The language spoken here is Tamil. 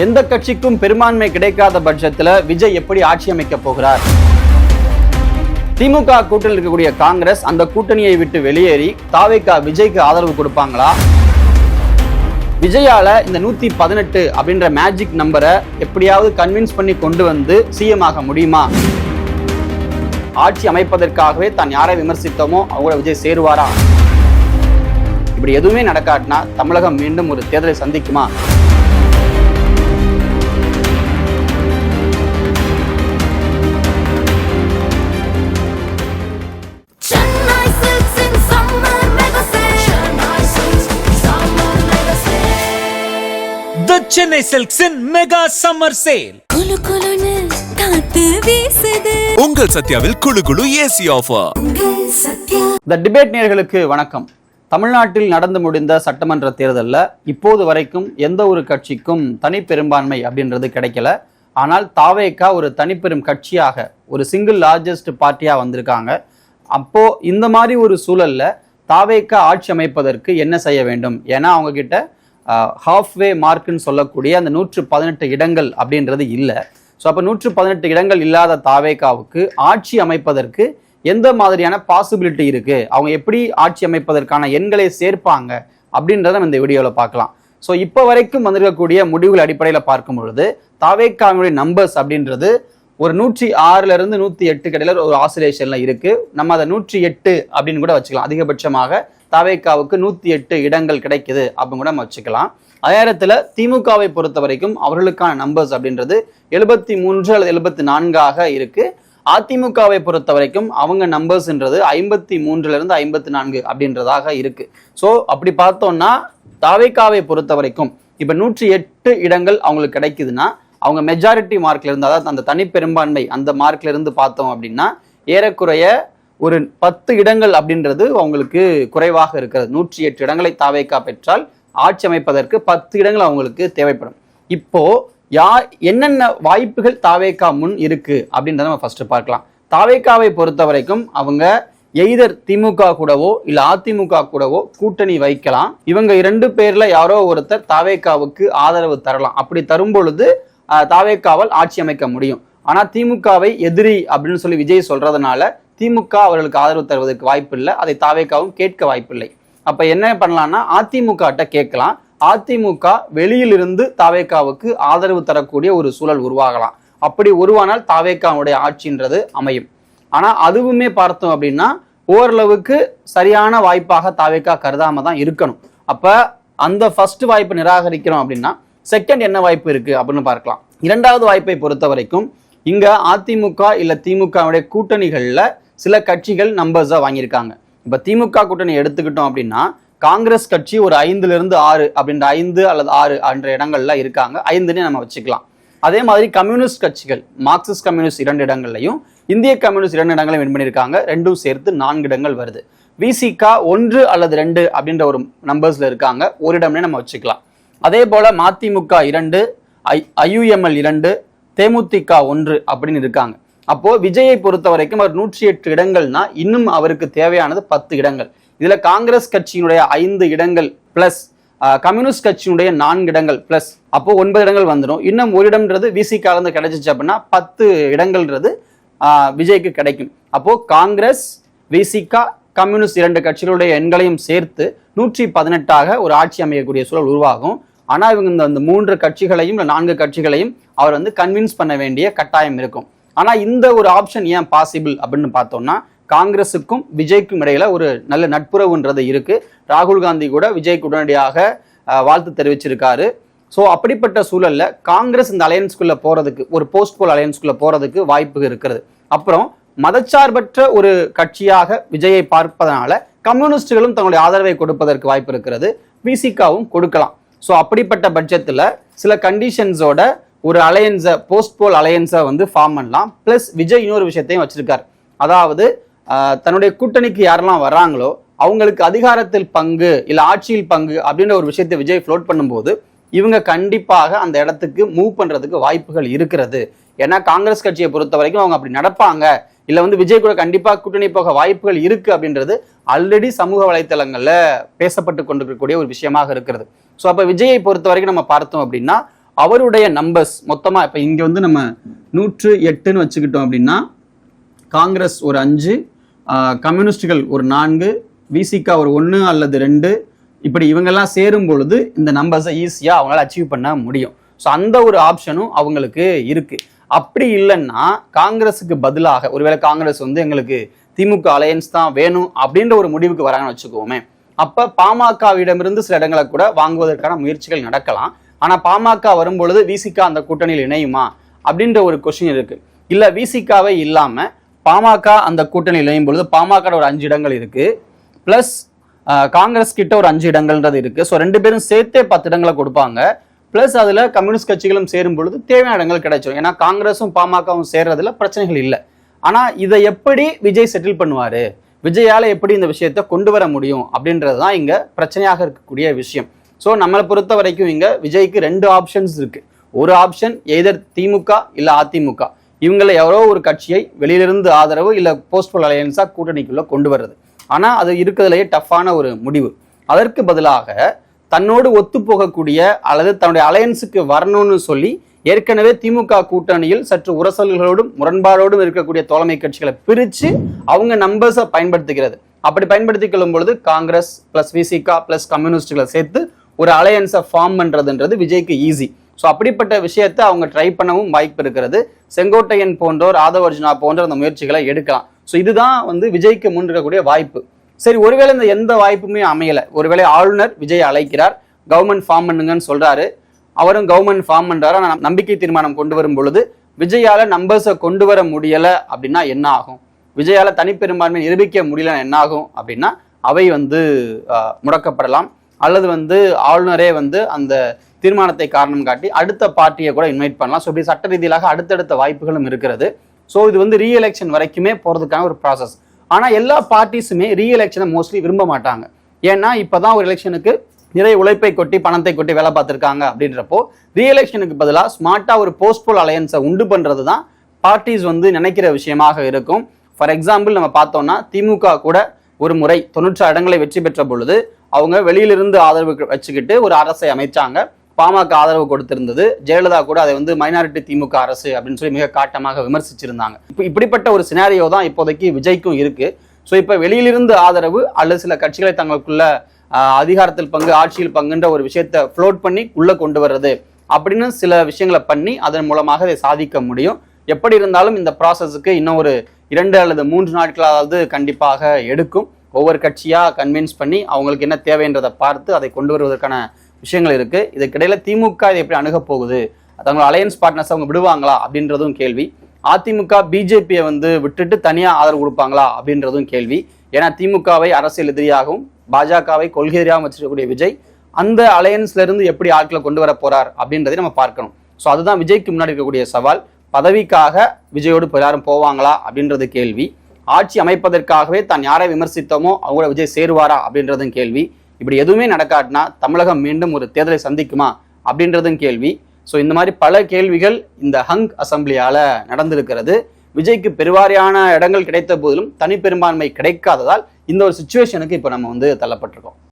எந்த கட்சிக்கும் பெரும்பான்மை கிடைக்காத பட்சத்துல விஜய் எப்படி ஆட்சி அமைக்க போகிறார்? திமுக கூட்டணியில் இருக்கக்கூடிய காங்கிரஸ் அந்த கூட்டணியை விட்டு வெளியேறி தாவேகா விஜய்க்கு ஆதரவு கொடுப்பாங்களா? விஜயால இந்த 118 அப்படின்ற மேஜிக் நம்பரை எப்படியாவது கன்வின்ஸ் பண்ணி கொண்டு வந்து சிஎம் ஆக முடியுமா? ஆட்சி அமைப்பதற்காகவே தான் யாரை விமர்சித்தோமோ அவங்கள விஜய் சேருவாரா? இப்படி எதுவுமே நடக்காட்டினா தமிழகம் மீண்டும் ஒரு தேர்தலை சந்திக்குமா? The Chennai Silks in Mega Summer Sale. குளு குளுன்னு காத்து வீசுது. உங்கள் சத்யாவில் குளு குளு ஏசி ஆஃபர். தி டிபேட் நேயர்களுக்கு வணக்கம். தமிழ்நாட்டில் நடந்து முடிந்த சட்டமன்ற தேர்தலில் இப்போது வரைக்கும் எந்த ஒரு கட்சிக்கும் தனி பெரும்பான்மை அப்படின்றது கிடைக்கல. ஆனால் தாவேகா ஒரு தனிப்பெரும் கட்சியாக ஒரு சிங்கிள் லார்ஜஸ்ட் பார்ட்டியாக வந்திருக்காங்க. அப்போ இந்த மாதிரி ஒரு சூழல்ல தாவேகா ஆட்சி அமைப்பதற்கு என்ன செய்ய வேண்டும்? ஏன்னா அவங்க கிட்ட ஹாஃப்வே மார்க்குன்னு சொல்லக்கூடிய அந்த 118 இடங்கள் அப்படின்றது இல்லை. ஸோ அப்போ 118 இடங்கள் இல்லாத தாவேகாவுக்கு ஆட்சி அமைப்பதற்கு எந்த மாதிரியான பாசிபிலிட்டி இருக்கு, அவங்க எப்படி ஆட்சி அமைப்பதற்கான எண்களை சேர்ப்பாங்க அப்படின்றத நம்ம இந்த வீடியோவில் பார்க்கலாம். ஸோ இப்போ வரைக்கும் வந்திருக்கக்கூடிய முடிவுகள் அடிப்படையில் பார்க்கும் பொழுது தாவேகாவுடைய நம்பர்ஸ் அப்படின்றது ஒரு 106 இருந்து 108 கடையில் ஒரு ஆசிலேஷன்ல இருக்கு. நம்ம அதை 108 அப்படின்னு கூட வச்சுக்கலாம். அதிகபட்சமாக தாவேகாவுக்கு 108 இடங்கள் கிடைக்குது அப்படின்னு கூட நம்ம வச்சுக்கலாம். அதே நேரத்தில் திமுகவை பொறுத்த வரைக்கும் அவர்களுக்கான நம்பர்ஸ் அப்படின்றது 73 அல்லது 74 இருக்கு. அதிமுகவை பொறுத்த வரைக்கும் அவங்க நம்பர்ஸ்ன்றது 53 இருந்து 54 அப்படின்றதாக இருக்கு. ஸோ அப்படி பார்த்தோம்னா தாவேகாவை பொறுத்த வரைக்கும் இப்போ 108 இடங்கள் அவங்களுக்கு கிடைக்குதுன்னா அவங்க மெஜாரிட்டி மார்க்ல இருந்து, அதாவது அந்த தனி பெரும்பான்மை அந்த மார்க்ல இருந்து பார்த்தோம் அப்படின்னா ஏறக்குறைய ஒரு 10 இடங்கள் அப்படின்றது அவங்களுக்கு குறைவாக இருக்கிறது. 108 இடங்களை தாவேகா பெற்றால் ஆட்சி அமைப்பதற்கு 10 இடங்கள் அவங்களுக்கு தேவைப்படும். இப்போ என்னென்ன வாய்ப்புகள் தாவேகா முன் இருக்கு அப்படின்றத நம்ம ஃபர்ஸ்ட் பார்க்கலாம். தாவேகாவை பொறுத்த வரைக்கும் அவங்க எய்தர் திமுக கூடவோ இல்ல அதிமுக கூடவோ கூட்டணி வைக்கலாம். இவங்க 2 பேர்ல யாரோ ஒருத்தர் தாவேகாவுக்கு ஆதரவு தரலாம். அப்படி தரும் பொழுது தாவேகாவால் ஆட்சி அமைக்க முடியும். ஆனா திமுகவை எதிரி அப்படின்னு சொல்லி விஜய் சொல்றதுனால திமுக அவர்களுக்கு ஆதரவு தருவதற்கு வாய்ப்பு இல்லை. அதை தாவேகாவும் கேட்க வாய்ப்பில்லை. அப்ப என்ன பண்ணலாம்னா அதிமுக கேட்கலாம். அதிமுக வெளியிலிருந்து தாவேகாவுக்கு ஆதரவு தரக்கூடிய ஒரு சூழல் உருவாகலாம். அப்படி உருவானால் தாவேகாவுடைய ஆட்சின்றது அமையும். ஆனா அதுவுமே பார்த்தோம் அப்படின்னா ஓரளவுக்கு சரியான வாய்ப்பாக தாவேகா கருதாம தான் இருக்கணும். அப்ப அந்த ஃபர்ஸ்ட் வாய்ப்பை நிராகரிக்கிறோம் அப்படின்னா செகண்ட் என்ன வாய்ப்பு இருக்கு அப்படின்னு பார்க்கலாம். இரண்டாவது வாய்ப்பை பொறுத்த வரைக்கும் இங்க அதிமுக இல்ல திமுகவுடைய கூட்டணிகள்ல சில கட்சிகள் நம்பர்ஸா வாங்கியிருக்காங்க. இப்ப திமுக கூட்டணி எடுத்துக்கிட்டோம் அப்படின்னா காங்கிரஸ் கட்சி ஒரு 5 இருந்து 6 அப்படின்ற 5 அல்லது 6 என்ற இடங்கள்ல இருக்காங்க. 5ன்னு நம்ம வச்சுக்கலாம். அதே மாதிரி கம்யூனிஸ்ட் கட்சிகள் மார்க்சிஸ்ட் கம்யூனிஸ்ட் 2 இடங்கள்லையும் இந்திய கம்யூனிஸ்ட் 2 இடங்களையும் வின் பண்ணியிருக்காங்க. ரெண்டும் சேர்த்து 4 இடங்கள் வருது. விசிகா 1 அல்லது 2 அப்படின்ற ஒரு நம்பர்ஸ்ல இருக்காங்க. ஒரு இடம்னே நம்ம வச்சுக்கலாம். அதே போல மதிமுக 2, ஐயுஎம்எல் 2, தேமுதிக 1 அப்படின்னு இருக்காங்க. அப்போ விஜயை பொறுத்த வரைக்கும் அவர் 108 இடங்கள்னா இன்னும் அவருக்கு தேவையானது 10 இடங்கள். இதுல காங்கிரஸ் கட்சியினுடைய 5 இடங்கள் பிளஸ் கம்யூனிஸ்ட் கட்சியினுடைய 4 இடங்கள் பிளஸ் அப்போ 9 இடங்கள் வந்துடும். இன்னும் ஒரு இடம்ன்றது விசிகா இருந்து கிடைச்சிச்சு அப்படின்னா 10 இடங்கள்ன்றது விஜய்க்கு கிடைக்கும். அப்போ காங்கிரஸ், விசிகா, கம்யூனிஸ்ட் 2 கட்சிகளுடைய எண்களையும் சேர்த்து 118 ஒரு ஆட்சி அமையக்கூடிய சூழல் உருவாகும். ஆனா இவங்க இந்த 3 கட்சிகளையும் 4 கட்சிகளையும் அவர் கன்வின்ஸ் பண்ண வேண்டிய கட்டாயம் இருக்கும். ஆனா இந்த ஒரு ஆப்ஷன் ஏன் பாசிபிள் அப்படின்னு பார்த்தோம்னா காங்கிரஸுக்கும் விஜய்க்கும் இடையில ஒரு நல்ல நட்புறவுன்றது இருக்கு. ராகுல் காந்தி கூட விஜய்க்கு உடனடியாக வாழ்த்து தெரிவிச்சிருக்காரு. ஸோ அப்படிப்பட்ட சூழல்ல காங்கிரஸ் இந்த அலையன்ஸ்குள்ள போறதுக்கு, ஒரு போஸ்ட் போல் அலையன்ஸ்குள்ள போறதுக்கு வாய்ப்பு இருக்கிறது. அப்புறம் மதச்சார்பற்ற ஒரு கட்சியாக விஜயை பார்ப்பதனால கம்யூனிஸ்டுகளும் தங்களுடைய ஆதரவை கொடுப்பதற்கு வாய்ப்பு இருக்கிறது. விசிகாவும் கொடுக்கலாம். ஸோ அப்படிப்பட்ட பட்சத்துல சில கண்டிஷன்ஸோட ஒரு அலையன்ஸை, போஸ்ட் போல் அலையன்ஸை ஃபார்ம் பண்ணலாம். பிளஸ் விஜய் இன்னொரு விஷயத்தையும் வச்சிருக்காரு. அதாவது தன்னுடைய கூட்டணிக்கு யாரெல்லாம் வர்றாங்களோ அவங்களுக்கு அதிகாரத்தில் பங்கு இல்ல ஆட்சியில் பங்கு அப்படின்ற ஒரு விஷயத்தை விஜய் ஃப்ளோட் பண்ணும்போது இவங்க கண்டிப்பாக அந்த இடத்துக்கு மூவ் பண்றதுக்கு வாய்ப்புகள் இருக்கிறது. ஏன்னா காங்கிரஸ் கட்சியை பொறுத்த வரைக்கும் அவங்க அப்படி நடப்பாங்க, இல்ல விஜய் கூட கண்டிப்பா கூட்டணி போக வாய்ப்புகள் இருக்கு அப்படின்றது ஆல்ரெடி சமூக வலைத்தளங்கள்ல பேசப்பட்டு கொண்டிருக்கக்கூடிய ஒரு விஷயமாக இருக்கிறது. ஸோ அப்ப விஜயை பொறுத்த வரைக்கும் நம்ம பார்த்தோம் அப்படின்னா அவருடைய நம்பர்ஸ் மொத்தமா இப்ப இங்க வந்து நம்ம 108ன்னு வச்சுக்கிட்டோம் அப்படின்னா காங்கிரஸ் ஒரு 5, கம்யூனிஸ்டுகள் ஒரு 4, விசிகா ஒரு 1 அல்லது 2, இப்படி இவங்கெல்லாம் சேரும் பொழுது இந்த நம்பர்ஸை ஈஸியா அவங்களால அச்சீவ் பண்ண முடியும். ஸோ அந்த ஒரு ஆப்ஷனும் அவங்களுக்கு இருக்கு. அப்படி இல்லைன்னா காங்கிரஸுக்கு பதிலாக ஒருவேளை காங்கிரஸ் வந்து எங்களுக்கு திமுக அலையன்ஸ் தான் வேணும் அப்படின்ற ஒரு முடிவுக்கு வராங்கன்னு வச்சுக்கோமே, அப்ப பாமகவிடமிருந்து சில இடங்களை கூட வாங்குவதற்கான முயற்சிகள் நடக்கலாம். ஆனா பாமக வரும்பொழுது விசிகா அந்த கூட்டணியில் இணையுமா அப்படின்ற ஒரு கொஸ்டின் இருக்கு. இல்ல விசிகாவே இல்லாம பாமக அந்த கூட்டணியில் இணையும் பொழுது பாமக ஒரு 5 இடங்கள் இருக்கு, பிளஸ் காங்கிரஸ் கிட்ட ஒரு 5 இடங்கள்ன்றது இருக்கு. ஸோ 2 பேரும் சேர்த்தே 10 இடங்களை கொடுப்பாங்க. பிளஸ் அதுல கம்யூனிஸ்ட் கட்சிகளும் சேரும் பொழுது தேவையான இடங்கள் கிடைச்சிடும். ஏன்னா காங்கிரஸும் பாமகவும் சேர்றதுல பிரச்சனைகள் இல்லை. ஆனா இதை எப்படி விஜய் செட்டில் பண்ணுவாரு, விஜயால எப்படி இந்த விஷயத்த கொண்டு வர முடியும் அப்படின்றதுதான் இங்க பிரச்சனையாக இருக்கக்கூடிய விஷயம். ஸோ நம்மளை பொறுத்த வரைக்கும் இங்க விஜய்க்கு 2 ஆப்ஷன்ஸ் இருக்கு. ஒரு ஆப்ஷன் எய்தர் திமுக இல்ல அதிமுக, இவங்கள எவ்வளோ ஒரு கட்சியை வெளியிலிருந்து ஆதரவு இல்ல போஸ்ட்போல் அலையன்ஸா கூட்டணிக்குள்ள கொண்டு வர்றது. ஆனா அது இருக்கிறதுலேயே டஃப்பான ஒரு முடிவு. அதற்கு பதிலாக தன்னோடு ஒத்து போகக்கூடிய அல்லது தன்னுடைய அலையன்ஸுக்கு வரணும்னு சொல்லி ஏற்கனவே திமுக கூட்டணியில் சற்று உரசல்களோடும் முரண்பாடோடும் இருக்கக்கூடிய தோழமை கட்சிகளை பிரிச்சு அவங்க நம்பர்ஸை பயன்படுத்திக்கிறது. அப்படி பயன்படுத்திக் கொள்ளும் பொழுது காங்கிரஸ் பிளஸ் விசிகா பிளஸ் கம்யூனிஸ்டுகளை சேர்த்து ஒரு அலையன்ஸை ஃபார்ம் பண்றதுன்றது விஜய்க்கு ஈஸி. ஸோ அப்படிப்பட்ட விஷயத்தை அவங்க ட்ரை பண்ணவும் வாய்ப்பு இருக்கிறது. செங்கோட்டையன் போன்றோர், ஆதவ அர்ஜுனா போன்ற அந்த முயற்சிகளை எடுக்கலாம். ஸோ இதுதான் வந்து விஜய்க்கு முன் இருக்கக்கூடிய வாய்ப்பு. சரி, ஒருவேளை இந்த எந்த வாய்ப்புமே அமையல, ஒருவேளை ஆளுநர் விஜய் அழைக்கிறார், கவர்மெண்ட் ஃபார்ம் பண்ணுங்கன்னு சொல்றாரு, அவரும் கவர்மெண்ட் ஃபார்ம் பண்றாரு, ஆனால் நம்பிக்கை தீர்மானம் கொண்டு வரும் பொழுது விஜயால நம்பர்ஸை கொண்டு வர முடியல அப்படின்னா என்ன ஆகும், விஜயால தனிப்பெரும்பான்மை நிரூபிக்க முடியல என்ன ஆகும் அப்படின்னா அவை வந்து முடக்கப்படலாம், அல்லது வந்து ஆளுநரே வந்து அந்த தீர்மானத்தை காரணம் காட்டி அடுத்த பார்ட்டியை கூட இன்வைட் பண்ணலாம். ஸோ இப்படி சட்ட ரீதியாக அடுத்தடுத்த வாய்ப்புகளும் இருக்கிறது. ஸோ இது வந்து ரீஎலெக்ஷன் வரைக்குமே போறதுக்கான ஒரு ப்ராசஸ். ஆனா எல்லா பார்ட்டிஸுமே ரீஎலெக்ஷனை மோஸ்ட்லி விரும்ப மாட்டாங்க. ஏன்னா இப்பதான் ஒரு எலெக்ஷனுக்கு நிறைய உழைப்பை கொட்டி பணத்தை கொட்டி வேலை பார்த்திருக்காங்க அப்படின்றப்போ ரீஎலெக்ஷனுக்கு பதிலாக ஸ்மார்ட்டா ஒரு போஸ்ட்போல் அலையன்ஸை உண்டு பண்றது தான் பார்ட்டிஸ் வந்து நினைக்கிற விஷயமாக இருக்கும். ஃபார் எக்ஸாம்பிள் நம்ம பார்த்தோம்னா திமுக கூட ஒரு முறை 96 இடங்களை வெற்றி பெற்ற பொழுது அவங்க வெளியிலிருந்து ஆதரவு வச்சுக்கிட்டு ஒரு அரசை அமைச்சாங்க. பாமக ஆதரவு கொடுத்திருந்தது. ஜெயலலிதா கூட அதை வந்து மைனாரிட்டி திமுக அரசு அப்படின்னு சொல்லி மிக காட்டமாக விமர்சிச்சிருந்தாங்க. இப்படிப்பட்ட ஒரு சினாரியோ தான் இப்போதைக்கு விஜய்க்கும் இருக்கு. ஸோ இப்போ வெளியிலிருந்து ஆதரவு அல்லது சில கட்சிகளை தங்களுக்குள்ள அதிகாரத்தில் பங்கு, ஆட்சியில் பங்குன்ற ஒரு விஷயத்தை ஃப்ளோட் பண்ணி உள்ள கொண்டு வர்றது அப்படின்னு சில விஷயங்களை பண்ணி அதன் மூலமாக இதை சாதிக்க முடியும். எப்படி இருந்தாலும் இந்த ப்ராசஸுக்கு இன்னும் ஒரு 2 அல்லது 3 நாட்களாவது கண்டிப்பாக எடுக்கும். ஒவ்வொரு கட்சியா கன்வின்ஸ் பண்ணி அவங்களுக்கு என்ன தேவைன்றதை பார்த்து அதை கொண்டு வருவதற்கான விஷயங்கள் இருக்கு. இதுக்கிடையில திமுக இதை எப்படி அணுக போகுது, தங்களோட அலையன்ஸ் பார்ட்னர்ஸ் அவங்க விடுவாங்களா அப்படின்றதும் கேள்வி. அதிமுக பிஜேபியை வந்து விட்டுட்டு தனியா ஆதரவு கொடுப்பாங்களா அப்படின்றதும் கேள்வி. ஏன்னா திமுகவை அரசியல் எதிரியாகவும் பாஜகவை கொள்கை எதிரியாகவும் வச்சிருக்கக்கூடிய விஜய் அந்த அலையன்ஸ்ல இருந்து எப்படி ஆட்களை கொண்டு வர போறார் அப்படின்றதை நம்ம பார்க்கணும். ஸோ அதுதான் விஜய்க்கு முன்னாடி இருக்கக்கூடிய சவால். பதவிக்காக விஜயோடு யாரும் போவாங்களா அப்படின்றது கேள்வி. ஆட்சி அமைப்பதற்காகவே தான் யாரை விமர்சித்தோமோ அவங்களோட விஜய் சேருவாரா அப்படின்றதும் கேள்வி. இப்படி எதுவுமே நடக்காட்டினா தமிழகம் மீண்டும் ஒரு தேர்தலை சந்திக்குமா அப்படின்றதும் கேள்வி. ஸோ இந்த மாதிரி பல கேள்விகள் இந்த ஹங் அசம்பிளியால நடந்திருக்கிறது. விஜய்க்கு பெருவாரியான இடங்கள் கிடைத்த போதிலும் தனிப்பெரும்பான்மை கிடைக்காததால் இந்த ஒரு சிச்சுவேஷனுக்கு இப்போ நம்ம வந்து தள்ளப்பட்டிருக்கோம்.